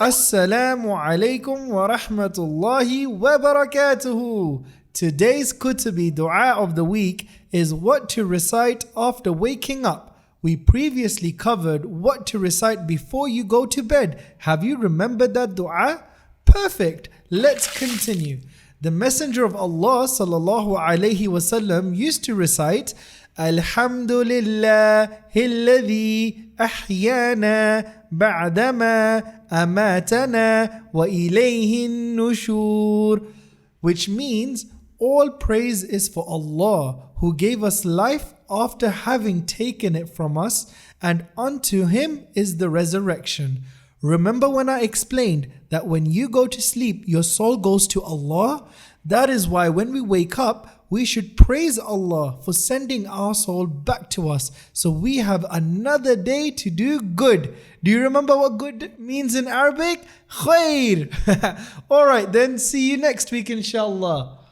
Assalamu alaikum wa rahmatullahi wa barakatuhu. Today's Kutuby dua of the week is what to recite after waking up. We previously covered what to recite before you go to bed. Have you remembered that dua? Perfect. Let's continue. The Messenger of Allah sallallahu alaihi wasallam used to recite Alhamdulillahi alladhi ahyana ba'dama amatana wa ilayhin nushur, which means all praise is for Allah who gave us life after having taken it from us, and unto Him is the resurrection. Remember when I explained that when you go to sleep, your soul goes to Allah? That is why when we wake up, we should praise Allah for sending our soul back to us, so we have another day to do good. Do you remember what good means in Arabic? Khair. Alright then, see you next week inshallah.